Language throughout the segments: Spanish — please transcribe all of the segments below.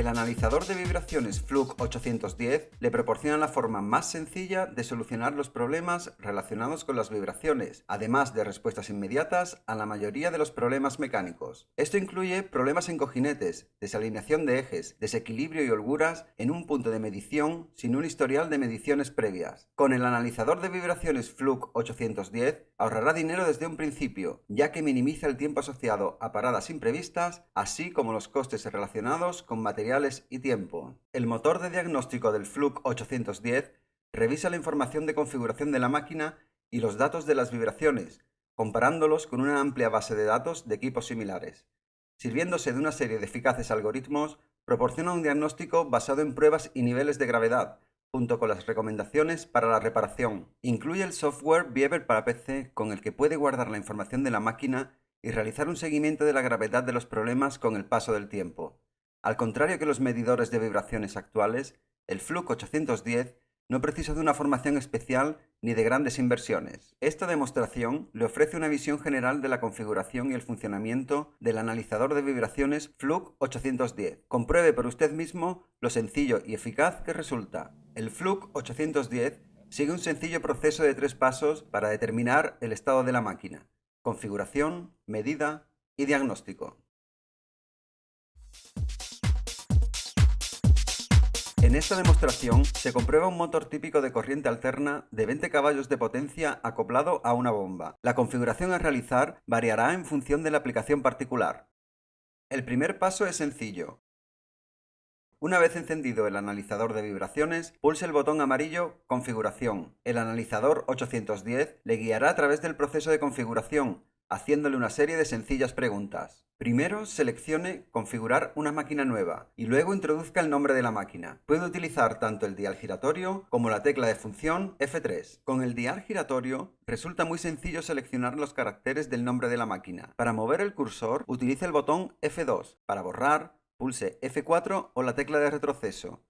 El analizador de vibraciones Fluke 810 le proporciona la forma más sencilla de solucionar los problemas relacionados con las vibraciones, además de respuestas inmediatas a la mayoría de los problemas mecánicos. Esto incluye problemas en cojinetes, desalineación de ejes, desequilibrio y holguras en un punto de medición sin un historial de mediciones previas. Con el analizador de vibraciones Fluke 810 ahorrará dinero desde un principio, ya que minimiza el tiempo asociado a paradas imprevistas, así como los costes relacionados con materiales y tiempo. El motor de diagnóstico del Fluke 810 revisa la información de configuración de la máquina y los datos de las vibraciones, comparándolos con una amplia base de datos de equipos similares. Sirviéndose de una serie de eficaces algoritmos, proporciona un diagnóstico basado en pruebas y niveles de gravedad, junto con las recomendaciones para la reparación. Incluye el software Beaver para PC, con el que puede guardar la información de la máquina y realizar un seguimiento de la gravedad de los problemas con el paso del tiempo. Al contrario que los medidores de vibraciones actuales, el Fluke 810 no precisa de una formación especial ni de grandes inversiones. Esta demostración le ofrece una visión general de la configuración y el funcionamiento del analizador de vibraciones Fluke 810. Compruebe por usted mismo lo sencillo y eficaz que resulta. El Fluke 810 sigue un sencillo proceso de 3 pasos para determinar el estado de la máquina: configuración, medida y diagnóstico. En esta demostración se comprueba un motor típico de corriente alterna de 20 caballos de potencia acoplado a una bomba. La configuración a realizar variará en función de la aplicación particular. El primer paso es sencillo. Una vez encendido el analizador de vibraciones, pulse el botón amarillo Configuración. El analizador 810 le guiará a través del proceso de configuración, haciéndole una serie de sencillas preguntas. Primero seleccione Configurar una máquina nueva y luego introduzca el nombre de la máquina. Puede utilizar tanto el dial giratorio como la tecla de función F3. Con el dial giratorio resulta muy sencillo seleccionar los caracteres del nombre de la máquina. Para mover el cursor, utilice el botón F2. Para borrar, pulse F4 o la tecla de retroceso.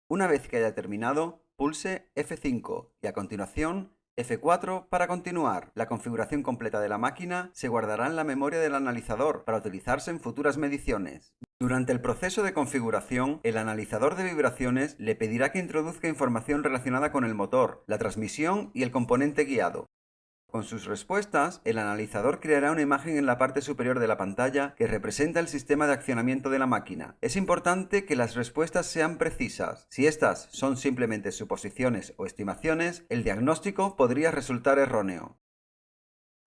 Una vez que haya terminado, pulse F5 y a continuación F4 para continuar. La configuración completa de la máquina se guardará en la memoria del analizador para utilizarse en futuras mediciones. Durante el proceso de configuración, el analizador de vibraciones le pedirá que introduzca información relacionada con el motor, la transmisión y el componente guiado. Con sus respuestas, el analizador creará una imagen en la parte superior de la pantalla que representa el sistema de accionamiento de la máquina. Es importante que las respuestas sean precisas. Si estas son simplemente suposiciones o estimaciones, el diagnóstico podría resultar erróneo.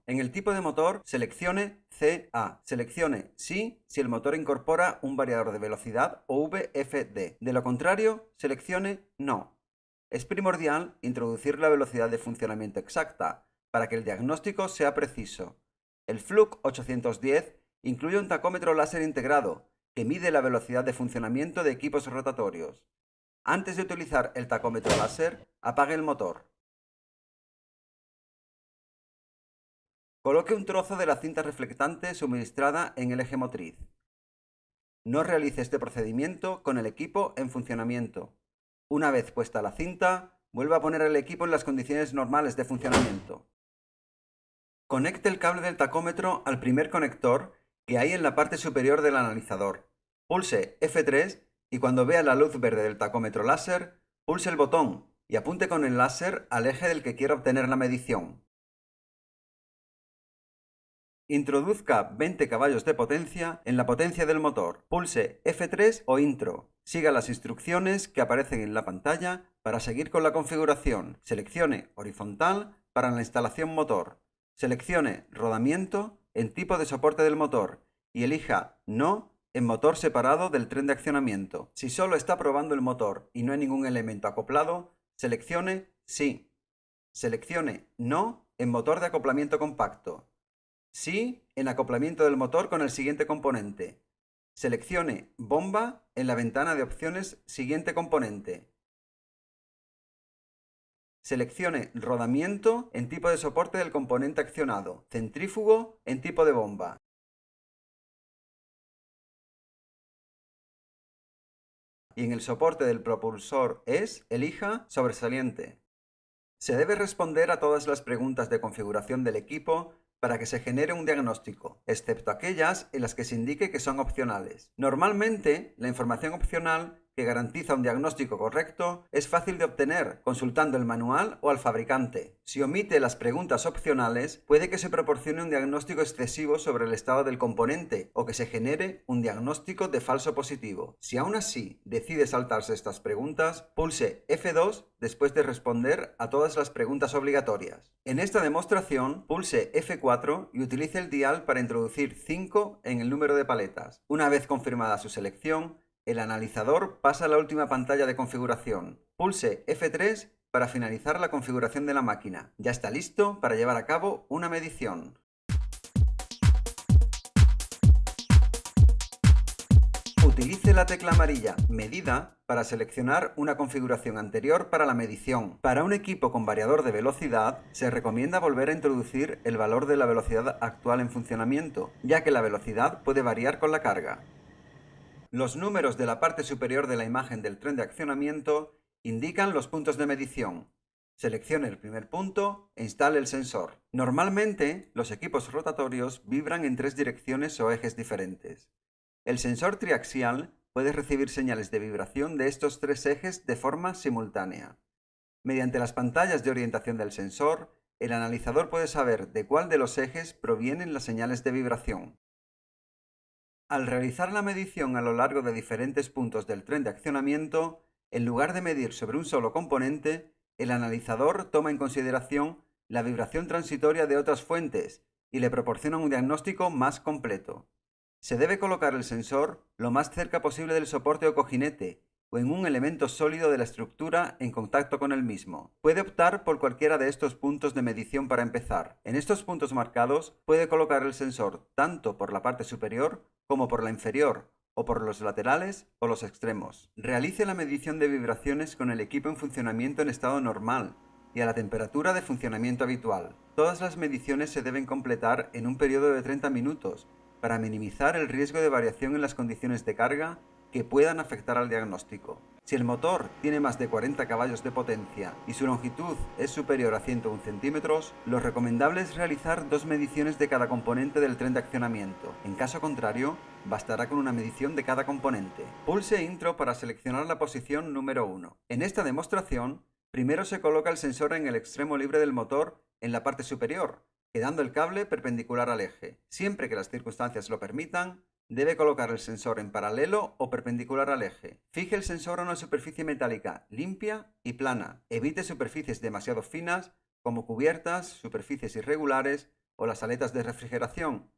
En el tipo de motor, seleccione CA. Seleccione sí si el motor incorpora un variador de velocidad o VFD. De lo contrario, seleccione no. Es primordial introducir la velocidad de funcionamiento exacta para que el diagnóstico sea preciso. El Fluke 810 incluye un tacómetro láser integrado que mide la velocidad de funcionamiento de equipos rotatorios. Antes de utilizar el tacómetro láser, apague el motor. Coloque un trozo de la cinta reflectante suministrada en el eje motriz. No realice este procedimiento con el equipo en funcionamiento. Una vez puesta la cinta, vuelva a poner el equipo en las condiciones normales de funcionamiento. Conecte el cable del tacómetro al primer conector que hay en la parte superior del analizador. Pulse F3 y cuando vea la luz verde del tacómetro láser, pulse el botón y apunte con el láser al eje del que quiera obtener la medición. Introduzca 20 caballos de potencia en la potencia del motor. Pulse F3 o Intro. Siga las instrucciones que aparecen en la pantalla para seguir con la configuración. Seleccione Horizontal para la instalación motor. Seleccione Rodamiento en tipo de soporte del motor y elija No en motor separado del tren de accionamiento. Si solo está probando el motor y no hay ningún elemento acoplado, seleccione Sí. Seleccione No en motor de acoplamiento compacto. Sí en acoplamiento del motor con el siguiente componente. Seleccione Bomba en la ventana de opciones Siguiente componente. Seleccione Rodamiento en tipo de soporte del componente accionado. Centrífugo en tipo de bomba. Y en el soporte del propulsor elija Sobresaliente. Se debe responder a todas las preguntas de configuración del equipo para que se genere un diagnóstico, excepto aquellas en las que se indique que son opcionales. Normalmente, la información opcional que garantiza un diagnóstico correcto es fácil de obtener consultando el manual o al fabricante. Si omite las preguntas opcionales, puede que se proporcione un diagnóstico excesivo sobre el estado del componente o que se genere un diagnóstico de falso positivo. Si aún así decide saltarse estas preguntas, pulse F2 después de responder a todas las preguntas obligatorias. En esta demostración, pulse F4 y utilice el dial para introducir 5 en el número de paletas. Una vez confirmada su selección, el analizador pasa a la última pantalla de configuración. Pulse F3 para finalizar la configuración de la máquina. Ya está listo para llevar a cabo una medición. Utilice la tecla amarilla Medida para seleccionar una configuración anterior para la medición. Para un equipo con variador de velocidad, se recomienda volver a introducir el valor de la velocidad actual en funcionamiento, ya que la velocidad puede variar con la carga. Los números de la parte superior de la imagen del tren de accionamiento indican los puntos de medición. Seleccione el primer punto e instale el sensor. Normalmente, los equipos rotatorios vibran en 3 direcciones o ejes diferentes. El sensor triaxial puede recibir señales de vibración de estos 3 ejes de forma simultánea. Mediante las pantallas de orientación del sensor, el analizador puede saber de cuál de los ejes provienen las señales de vibración. Al realizar la medición a lo largo de diferentes puntos del tren de accionamiento, en lugar de medir sobre un solo componente, el analizador toma en consideración la vibración transitoria de otras fuentes y le proporciona un diagnóstico más completo. Se debe colocar el sensor lo más cerca posible del soporte o cojinete o en un elemento sólido de la estructura en contacto con el mismo. Puede optar por cualquiera de estos puntos de medición para empezar. En estos puntos marcados puede colocar el sensor tanto por la parte superior como por la inferior, o por los laterales o los extremos. Realice la medición de vibraciones con el equipo en funcionamiento en estado normal y a la temperatura de funcionamiento habitual. Todas las mediciones se deben completar en un periodo de 30 minutos para minimizar el riesgo de variación en las condiciones de carga que puedan afectar al diagnóstico. Si el motor tiene más de 40 caballos de potencia y su longitud es superior a 101 centímetros, lo recomendable es realizar 2 mediciones de cada componente del tren de accionamiento. En caso contrario, bastará con una medición de cada componente. Pulse Intro para seleccionar la posición número 1. En esta demostración, primero se coloca el sensor en el extremo libre del motor en la parte superior, quedando el cable perpendicular al eje. Siempre que las circunstancias lo permitan, debe colocar el sensor en paralelo o perpendicular al eje. Fije el sensor a una superficie metálica limpia y plana. Evite superficies demasiado finas como cubiertas, superficies irregulares o las aletas de refrigeración.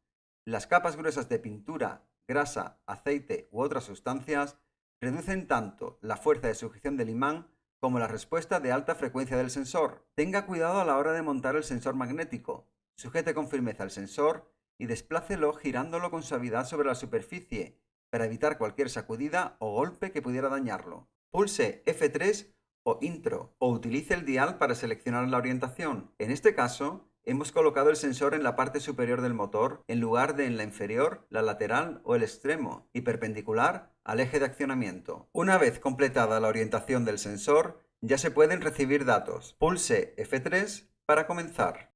Las capas gruesas de pintura, grasa, aceite u otras sustancias reducen tanto la fuerza de sujeción del imán como la respuesta de alta frecuencia del sensor. Tenga cuidado a la hora de montar el sensor magnético. Sujete con firmeza el sensor y desplácelo girándolo con suavidad sobre la superficie para evitar cualquier sacudida o golpe que pudiera dañarlo. Pulse F3 o Intro o utilice el dial para seleccionar la orientación. En este caso, hemos colocado el sensor en la parte superior del motor en lugar de en la inferior, la lateral o el extremo y perpendicular al eje de accionamiento. Una vez completada la orientación del sensor, ya se pueden recibir datos. Pulse F3 para comenzar.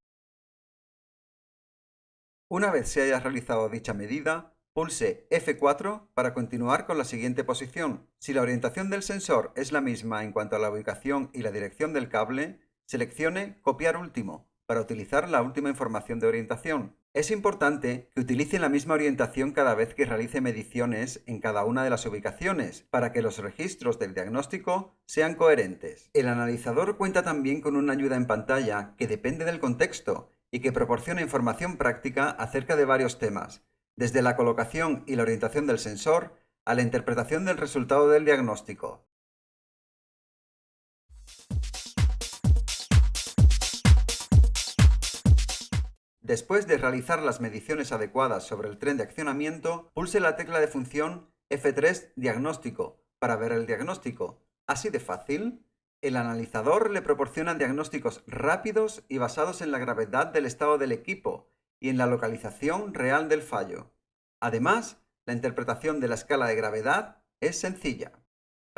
Una vez se haya realizado dicha medida, pulse F4 para continuar con la siguiente posición. Si la orientación del sensor es la misma en cuanto a la ubicación y la dirección del cable, seleccione Copiar último para utilizar la última información de orientación. Es importante que utilice la misma orientación cada vez que realice mediciones en cada una de las ubicaciones, para que los registros del diagnóstico sean coherentes. El analizador cuenta también con una ayuda en pantalla que depende del contexto y que proporciona información práctica acerca de varios temas, desde la colocación y la orientación del sensor a la interpretación del resultado del diagnóstico. Después de realizar las mediciones adecuadas sobre el tren de accionamiento, pulse la tecla de función F3 Diagnóstico para ver el diagnóstico. Así de fácil. El analizador le proporciona diagnósticos rápidos y basados en la gravedad del estado del equipo y en la localización real del fallo. Además, la interpretación de la escala de gravedad es sencilla.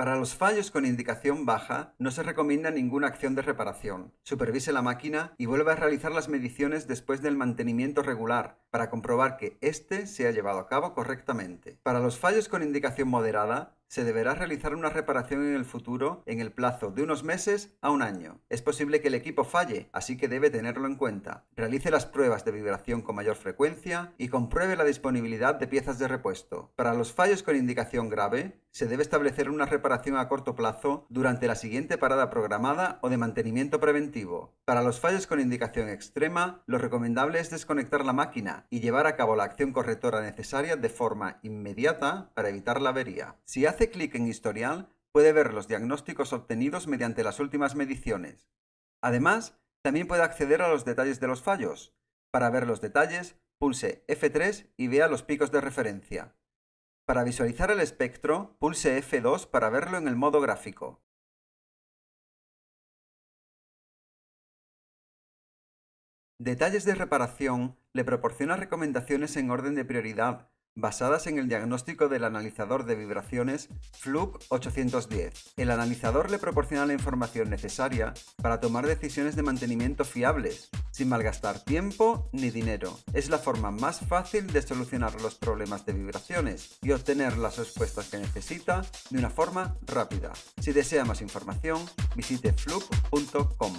Para los fallos con indicación baja, no se recomienda ninguna acción de reparación. Supervise la máquina y vuelva a realizar las mediciones después del mantenimiento regular para comprobar que éste se ha llevado a cabo correctamente. Para los fallos con indicación moderada, se deberá realizar una reparación en el futuro en el plazo de unos meses a un año. Es posible que el equipo falle, así que debe tenerlo en cuenta. Realice las pruebas de vibración con mayor frecuencia y compruebe la disponibilidad de piezas de repuesto. Para los fallos con indicación grave, se debe establecer una reparación a corto plazo durante la siguiente parada programada o de mantenimiento preventivo. Para los fallos con indicación extrema, lo recomendable es desconectar la máquina y llevar a cabo la acción correctora necesaria de forma inmediata para evitar la avería. Si hace clic en Historial, puede ver los diagnósticos obtenidos mediante las últimas mediciones. Además, también puede acceder a los detalles de los fallos. Para ver los detalles, pulse F3 y vea los picos de referencia. Para visualizar el espectro, pulse F2 para verlo en el modo gráfico. Detalles de reparación le proporciona recomendaciones en orden de prioridad, basadas en el diagnóstico del analizador de vibraciones Fluke 810. El analizador le proporciona la información necesaria para tomar decisiones de mantenimiento fiables, sin malgastar tiempo ni dinero. Es la forma más fácil de solucionar los problemas de vibraciones y obtener las respuestas que necesita de una forma rápida. Si desea más información, visite fluke.com.